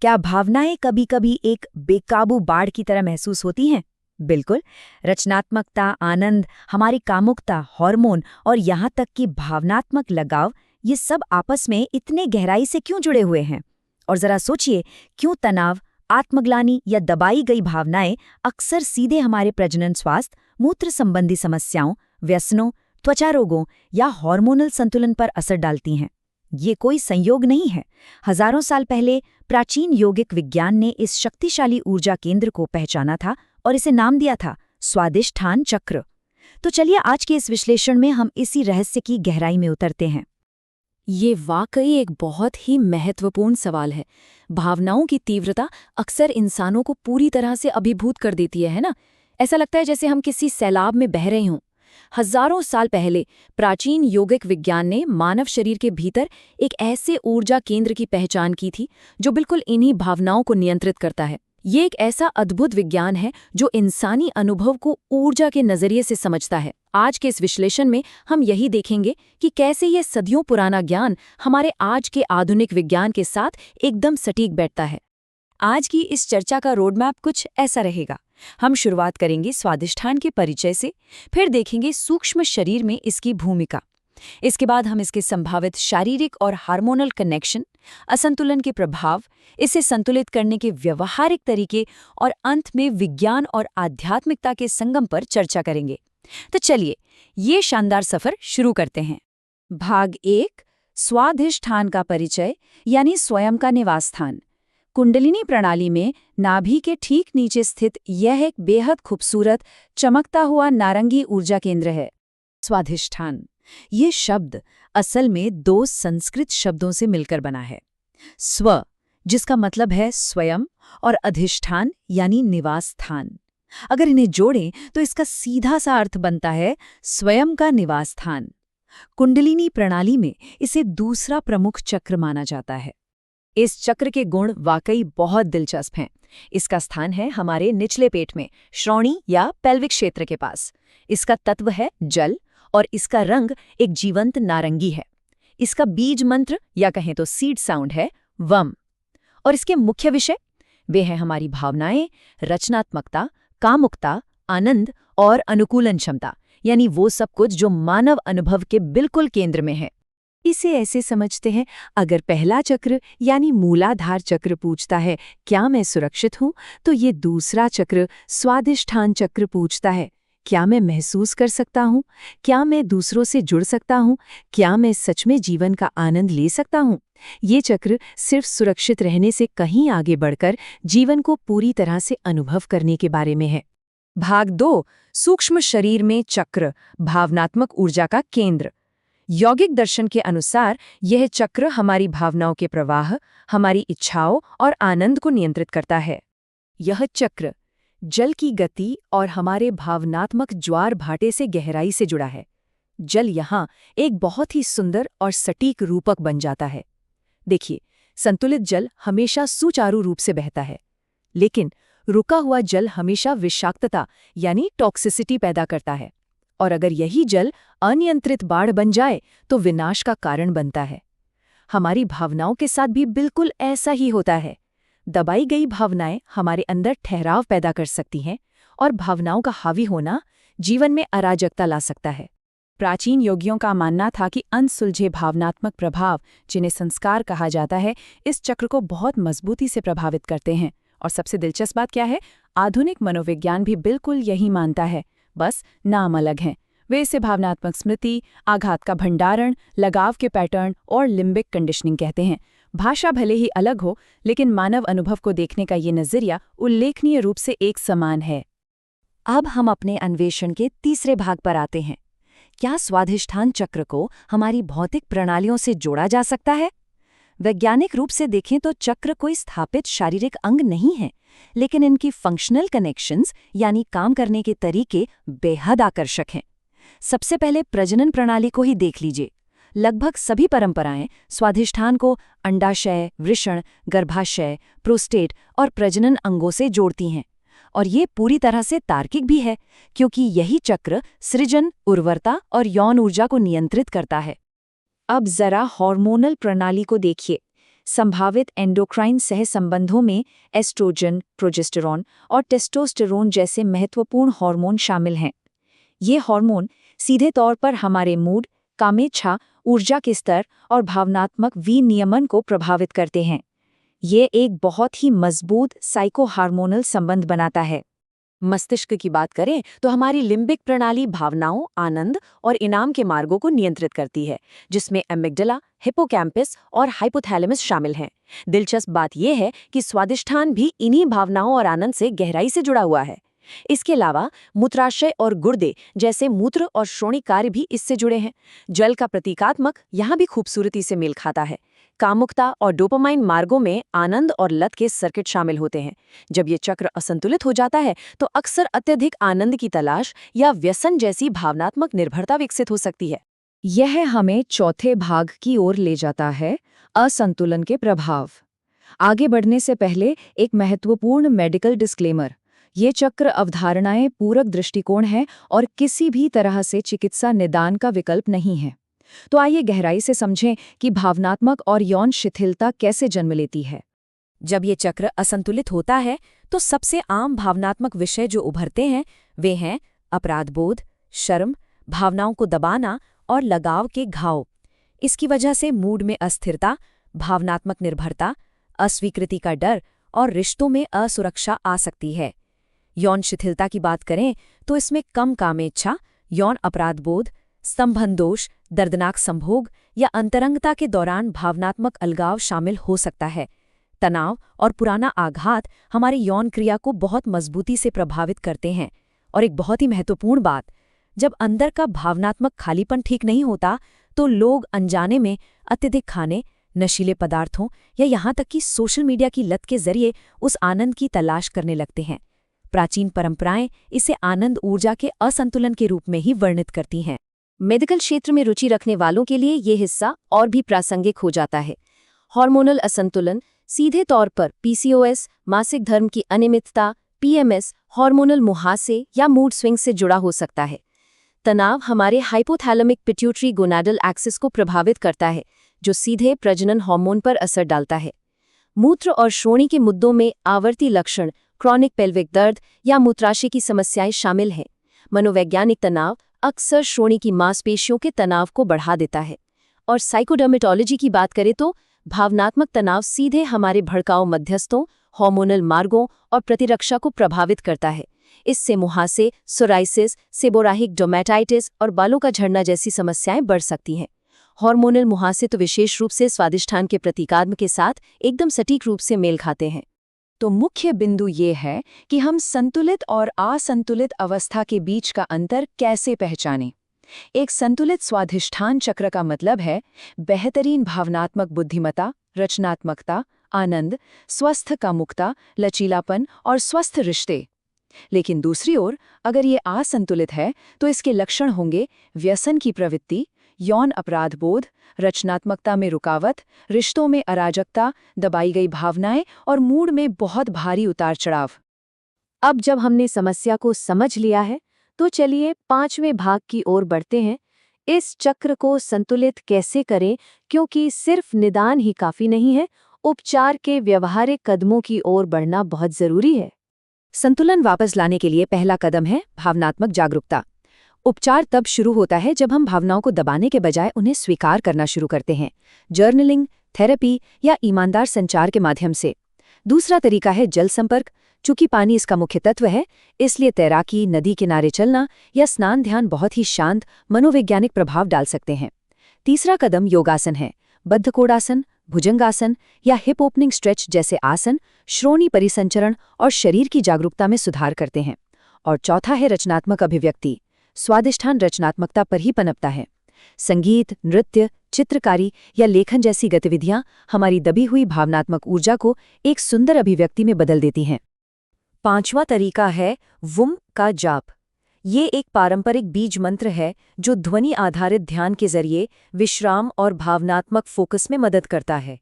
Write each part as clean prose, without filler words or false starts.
क्या भावनाएं कभी-कभी एक बेकाबू बाढ़ की तरह महसूस होती हैं? बिल्कुल। रचनात्मकता, आनंद, हमारी कामुकता, हार्मोन और यहाँ तक कि भावनात्मक लगाव, ये सब आपस में इतने गहराई से क्यों जुड़े हुए हैं? और जरा सोचिए, क्यों तनाव, आत्मग्लानि या दबाई गई भावनाएं अक्सर सीधे हमारे प्रजनन स्वास्थ्य, मूत्र संबंधी समस्याओं, व्यसनों, त्वचा रोगों या हार्मोनल संतुलन पर असर डालती हैं? ये कोई संयोग नहीं है। हजारों साल पहले प्राचीन यौगिक विज्ञान ने इस शक्तिशाली ऊर्जा केंद्र को पहचाना था और इसे नाम दिया था स्वादिष्ठान चक्र। तो चलिए आज के इस विश्लेषण में हम इसी रहस्य की गहराई में उतरते हैं। ये वाकई एक बहुत ही महत्वपूर्ण सवाल है। भावनाओं की तीव्रता अक्सर इंसानों को पूरी तरह से अभिभूत कर देती है ना? ऐसा लगता है जैसे हम किसी सैलाब में बह रहे हों। हजारों साल पहले प्राचीन यौगिक विज्ञान ने मानव शरीर के भीतर एक ऐसे ऊर्जा केंद्र की पहचान की थी जो बिल्कुल इन्हीं भावनाओं को नियंत्रित करता है। ये एक ऐसा अद्भुत विज्ञान है जो इंसानी अनुभव को ऊर्जा के नजरिए से समझता है। आज के इस विश्लेषण में हम यही देखेंगे कि कैसे ये सदियों पुराना ज्ञान हमारे आज के आधुनिक विज्ञान के साथ एकदम सटीक बैठता है। आज की इस चर्चा का रोडमैप कुछ ऐसा रहेगा। हम शुरुआत करेंगे स्वादिष्ठान के परिचय से, फिर देखेंगे सूक्ष्म शरीर में इसकी भूमिका। इसके बाद हम इसके संभावित शारीरिक और हार्मोनल कनेक्शन, असंतुलन के प्रभाव, इसे संतुलित करने के व्यवहारिक तरीके और अंत में विज्ञान और आध्यात्मिकता के संगम पर चर्चा करेंगे। तो चलिए ये शानदार सफर शुरू करते हैं। भाग 1, स्वादिष्ठान का परिचय यानी स्वयं का निवास स्थान। कुंडलिनी प्रणाली में नाभि के ठीक नीचे स्थित यह एक बेहद खूबसूरत चमकता हुआ नारंगी ऊर्जा केंद्र है, स्वाधिष्ठान। ये शब्द असल में 2 संस्कृत शब्दों से मिलकर बना है। स्व, जिसका मतलब है स्वयं, और अधिष्ठान यानी निवास स्थान। अगर इन्हें जोड़ें तो इसका सीधा सा अर्थ बनता है स्वयं का निवास स्थान। कुंडलिनी प्रणाली में इसे दूसरा प्रमुख चक्र माना जाता है। इस चक्र के गुण वाकई बहुत दिलचस्प हैं। इसका स्थान है हमारे निचले पेट में, श्रोणी या पेल्विक क्षेत्र के पास। इसका तत्व है जल और इसका रंग एक जीवंत नारंगी है। इसका बीज मंत्र या कहें तो सीड साउंड है वम। और इसके मुख्य विषय वे हैं हमारी भावनाएं, रचनात्मकता, कामुकता, आनंद और अनुकूलन क्षमता, यानी वो सब कुछ जो मानव अनुभव के बिल्कुल केंद्र में है। इसे ऐसे समझते हैं, अगर पहला चक्र यानी मूलाधार चक्र पूछता है क्या मैं सुरक्षित हूं, तो ये दूसरा चक्र स्वादिष्ठान चक्र पूछता है क्या मैं महसूस कर सकता हूं, क्या मैं दूसरों से जुड़ सकता हूं, क्या मैं सच में जीवन का आनंद ले सकता हूं। ये चक्र सिर्फ सुरक्षित रहने से कहीं आगे बढ़कर जीवन को पूरी तरह से अनुभव करने के बारे में है। भाग 2, सूक्ष्म शरीर में चक्र, भावनात्मक ऊर्जा का केंद्र। यौगिक दर्शन के अनुसार यह चक्र हमारी भावनाओं के प्रवाह, हमारी इच्छाओं और आनंद को नियंत्रित करता है। यह चक्र जल की गति और हमारे भावनात्मक ज्वार भाटे से गहराई से जुड़ा है। जल यहाँ एक बहुत ही सुंदर और सटीक रूपक बन जाता है। देखिए, संतुलित जल हमेशा सुचारू रूप से बहता है, लेकिन रुका हुआ जल हमेशा विषाक्तता यानी टॉक्सिसिटी पैदा करता है। और अगर यही जल अनियंत्रित बाढ़ बन जाए तो विनाश का कारण बनता है। हमारी भावनाओं के साथ भी बिल्कुल ऐसा ही होता है। दबाई गई भावनाएं हमारे अंदर ठहराव पैदा कर सकती हैं और भावनाओं का हावी होना जीवन में अराजकता ला सकता है। प्राचीन योगियों का मानना था कि अनसुलझे भावनात्मक प्रभाव, जिन्हें संस्कार कहा जाता है, इस चक्र को बहुत मजबूती से प्रभावित करते हैं। और सबसे दिलचस्प बात क्या है, आधुनिक मनोविज्ञान भी बिल्कुल यही मानता है, बस नाम अलग हैं। वे इसे भावनात्मक स्मृति, आघात का भंडारण, लगाव के पैटर्न और लिम्बिक कंडीशनिंग कहते हैं। भाषा भले ही अलग हो, लेकिन मानव अनुभव को देखने का ये नजरिया उल्लेखनीय रूप से एक समान है। अब हम अपने अन्वेषण के तीसरे भाग पर आते हैं। क्या स्वाधिष्ठान चक्र को हमारी भौतिक प्रणालियों से जोड़ा जा सकता है? वैज्ञानिक रूप से देखें तो चक्र कोई स्थापित शारीरिक अंग नहीं है, लेकिन इनकी फंक्शनल कनेक्शंस यानी काम करने के तरीके बेहद आकर्षक हैं। सबसे पहले प्रजनन प्रणाली को ही देख लीजिए। लगभग सभी परंपराएं स्वाधिष्ठान को अंडाशय, वृषण, गर्भाशय, प्रोस्टेट और प्रजनन अंगों से जोड़ती हैं। और ये पूरी तरह से तार्किक भी है, क्योंकि यही चक्र सृजन, उर्वरता और यौन ऊर्जा को नियंत्रित करता है। अब जरा हार्मोनल प्रणाली को देखिए। संभावित एंडोक्राइन सहसंबंधों में एस्ट्रोजन, प्रोजेस्टेरॉन और टेस्टोस्टेरोन जैसे महत्वपूर्ण हार्मोन शामिल हैं। ये हार्मोन सीधे तौर पर हमारे मूड, कामेच्छा, ऊर्जा के स्तर और भावनात्मक विनियमन को प्रभावित करते हैं। ये एक बहुत ही मजबूत साइकोहार्मोनल संबंध बनाता है। मस्तिष्क की बात करें तो हमारी लिम्बिक प्रणाली भावनाओं, आनंद और इनाम के मार्गों को नियंत्रित करती है, जिसमें एमिग्डाला, हिप्पोकैम्पस और हाइपोथैलेमस शामिल हैं। दिलचस्प बात यह है कि स्वादिष्ठान भी इन्हीं भावनाओं और आनंद से गहराई से जुड़ा हुआ है। इसके अलावा मूत्राशय और गुर्दे जैसे मूत्र और श्रोणि कार्य भी इससे जुड़े हैं। जल का प्रतीकात्मक यहाँ भी खूबसूरती से मेल खाता है। कामुकता और डोपामाइन मार्गों में आनंद और लत के सर्किट शामिल होते हैं। जब ये चक्र असंतुलित हो जाता है तो अक्सर अत्यधिक आनंद की तलाश या व्यसन जैसी भावनात्मक निर्भरता विकसित हो सकती है। यह हमें चौथे भाग की ओर ले जाता है, असंतुलन के प्रभाव। आगे बढ़ने से पहले एक महत्वपूर्ण मेडिकल डिस्क्लेमर। ये चक्र अवधारणाएं पूरक दृष्टिकोण है और किसी भी तरह से चिकित्सा निदान का विकल्प नहीं है। तो आइए गहराई से समझें कि भावनात्मक और यौन शिथिलता कैसे जन्म लेती है। जब ये चक्र असंतुलित होता है तो सबसे आम भावनात्मक विषय जो उभरते हैं वे हैं अपराधबोध, शर्म, भावनाओं को दबाना और लगाव के घाव। इसकी वजह से मूड में अस्थिरता, भावनात्मक निर्भरता, अस्वीकृति का डर और रिश्तों में असुरक्षा आ सकती है। यौन शिथिलता की बात करें तो इसमें कम कामेच्छा, यौन अपराधबोध, स्तंभन दोष, दर्दनाक संभोग या अंतरंगता के दौरान भावनात्मक अलगाव शामिल हो सकता है। तनाव और पुराना आघात हमारी यौन क्रिया को बहुत मजबूती से प्रभावित करते हैं। और एक बहुत ही महत्वपूर्ण बात, जब अंदर का भावनात्मक खालीपन ठीक नहीं होता तो लोग अनजाने में अत्यधिक खाने, नशीले पदार्थों या यहाँ तक कि सोशल मीडिया की लत के जरिए उस आनंद की तलाश करने लगते हैं। प्राचीन परंपराएं इसे आनंद ऊर्जा के असंतुलन के रूप में ही वर्णित करती हैं। मेडिकल क्षेत्र में रुचि रखने वालों के लिए ये हिस्सा और भी प्रासंगिक हो जाता है। हार्मोनल असंतुलन सीधे तौर पर पीसीओएस, मासिक धर्म की अनियमितता, पीएमएस, हार्मोनल मुहासे या मूड स्विंग से जुड़ा हो सकता है। तनाव हमारे हाइपोथैलेमिक पिट्यूटरी गोनाडल एक्सिस को प्रभावित करता है, जो सीधे प्रजनन हार्मोन पर असर डालता है। मूत्र और श्रोणि के मुद्दों में आवर्ती लक्षण, क्रॉनिक पेल्विक दर्द या मूत्राशय की समस्याएं शामिल हैं। मनोवैज्ञानिक तनाव अक्सर श्रोणि की मांसपेशियों के तनाव को बढ़ा देता है। और साइकोडर्मेटोलॉजी की बात करें तो भावनात्मक तनाव सीधे हमारे भड़काऊ मध्यस्थों, हार्मोनल मार्गों और प्रतिरक्षा को प्रभावित करता है। इससे मुहासे, सोराइसिस, सेबोराहिक डोमेटाइटिस और बालों का झड़ना जैसी समस्याएं बढ़ सकती हैं। हार्मोनल मुहासे तो विशेष रूप से स्वादिष्ठान के प्रतीकात्म के साथ एकदम सटीक रूप से मेल खाते हैं। तो मुख्य बिंदु ये है कि हम संतुलित और असंतुलित अवस्था के बीच का अंतर कैसे पहचानें। एक संतुलित स्वाधिष्ठान चक्र का मतलब है बेहतरीन भावनात्मक बुद्धिमत्ता, रचनात्मकता, आनंद, स्वस्थ कामुकता, लचीलापन और स्वस्थ रिश्ते। लेकिन दूसरी ओर अगर ये असंतुलित है तो इसके लक्षण होंगे व्यसन की प्रवृत्ति, यौन अपराधबोध, रचनात्मकता में रुकावट, रिश्तों में अराजकता, दबाई गई भावनाएं और मूड में बहुत भारी उतार चढ़ाव। अब जब हमने समस्या को समझ लिया है तो चलिए 5वें भाग की ओर बढ़ते हैं। इस चक्र को संतुलित कैसे करें, क्योंकि सिर्फ निदान ही काफी नहीं है, उपचार के व्यवहारिक कदमों की ओर बढ़ना बहुत जरूरी है। संतुलन वापस लाने के लिए पहला कदम है भावनात्मक जागरूकता। उपचार तब शुरू होता है जब हम भावनाओं को दबाने के बजाय उन्हें स्वीकार करना शुरू करते हैं, जर्नलिंग, थेरेपी या ईमानदार संचार के माध्यम से। दूसरा तरीका है जल संपर्क। चूंकि पानी इसका मुख्य तत्व है, इसलिए तैराकी, नदी किनारे चलना या स्नान ध्यान बहुत ही शांत मनोवैज्ञानिक प्रभाव डाल सकते हैं। तीसरा कदम योगासन है। बद्धकोणासन, भुजंगासन या हिप ओपनिंग स्ट्रेच जैसे आसन श्रोणि परिसंचरण और शरीर की जागरूकता में सुधार करते हैं। और चौथा है रचनात्मक अभिव्यक्ति। स्वादिष्ठान रचनात्मकता पर ही पनपता है। संगीत, नृत्य, चित्रकारी या लेखन जैसी गतिविधियां हमारी दबी हुई भावनात्मक ऊर्जा को एक सुंदर अभिव्यक्ति में बदल देती हैं। पांचवा तरीका है वुम का जाप। ये एक पारंपरिक बीज मंत्र है जो ध्वनि आधारित ध्यान के जरिए विश्राम और भावनात्मक फोकस में मदद करता है।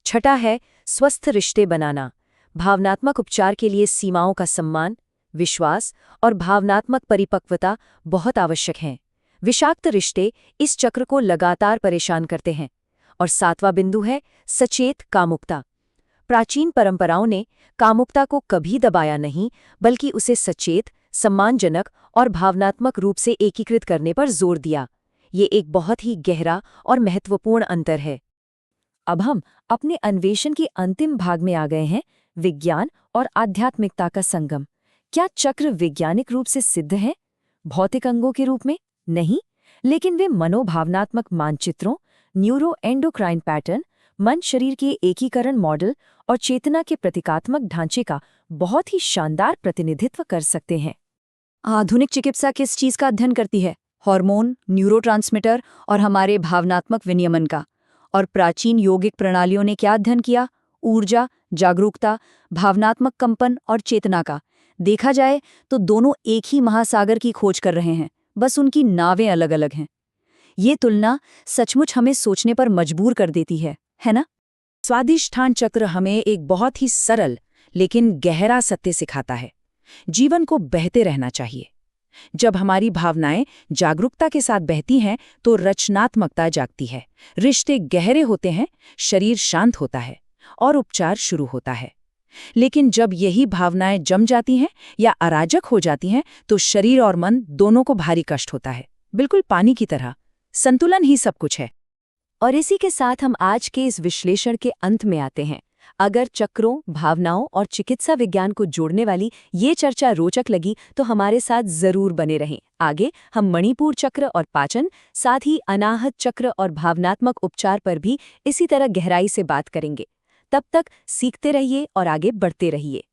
छठा है स्वस्थ रिश्ते बनाना। भावनात्मक उपचार के लिए सीमाओं का सम्मान, विश्वास और भावनात्मक परिपक्वता बहुत आवश्यक हैं। विषाक्त रिश्ते इस चक्र को लगातार परेशान करते हैं और 7वां बिंदु है सचेत कामुकता। प्राचीन परंपराओं ने कामुकता को कभी दबाया नहीं, बल्कि उसे सचेत, सम्मानजनक और भावनात्मक रूप से एकीकृत करने पर जोर दिया। ये एक बहुत ही गहरा और महत्वपूर्ण अंतर है। अब हम अपने अन्वेषण के अंतिम भाग में आ गए हैं, विज्ञान और आध्यात्मिकता का संगम। क्या चक्र वैज्ञानिक रूप से सिद्ध है? भौतिक अंगों के रूप में नहीं, लेकिन वे मनोभावनात्मक मानचित्रों, न्यूरो एंडोक्राइन पैटर्न, मन शरीर के एकीकरण मॉडल और चेतना के प्रतीकात्मक ढांचे का बहुत ही शानदार प्रतिनिधित्व कर सकते हैं। आधुनिक चिकित्सा किस चीज का अध्ययन करती है? हार्मोन, न्यूरोट्रांसमीटर और हमारे भावनात्मक विनियमन का। और प्राचीन योगिक प्रणालियों ने क्या अध्ययन किया? ऊर्जा, जागरूकता, भावनात्मक कंपन और चेतना का। देखा जाए तो दोनों एक ही महासागर की खोज कर रहे हैं, बस उनकी नावें अलग अलग हैं। ये तुलना सचमुच हमें सोचने पर मजबूर कर देती है ना? स्वादिष्ठान चक्र हमें एक बहुत ही सरल लेकिन गहरा सत्य सिखाता है। जीवन को बहते रहना चाहिए। जब हमारी भावनाएं जागरूकता के साथ बहती हैं तो रचनात्मकता जागती है, रिश्ते गहरे होते हैं, शरीर शांत होता है और उपचार शुरू होता है। लेकिन जब यही भावनाएं जम जाती हैं या अराजक हो जाती हैं तो शरीर और मन दोनों को भारी कष्ट होता है। बिल्कुल पानी की तरह संतुलन ही सब कुछ है। और इसी के साथ हम आज के इस विश्लेषण के अंत में आते हैं। अगर चक्रों, भावनाओं और चिकित्सा विज्ञान को जोड़ने वाली ये चर्चा रोचक लगी तो हमारे साथ जरूर बने रहें। आगे हम मणिपुर चक्र और पाचन, साथ ही अनाहत चक्र और भावनात्मक उपचार पर भी इसी तरह गहराई से बात करेंगे। तब तक सीखते रहिए और आगे बढ़ते रहिए।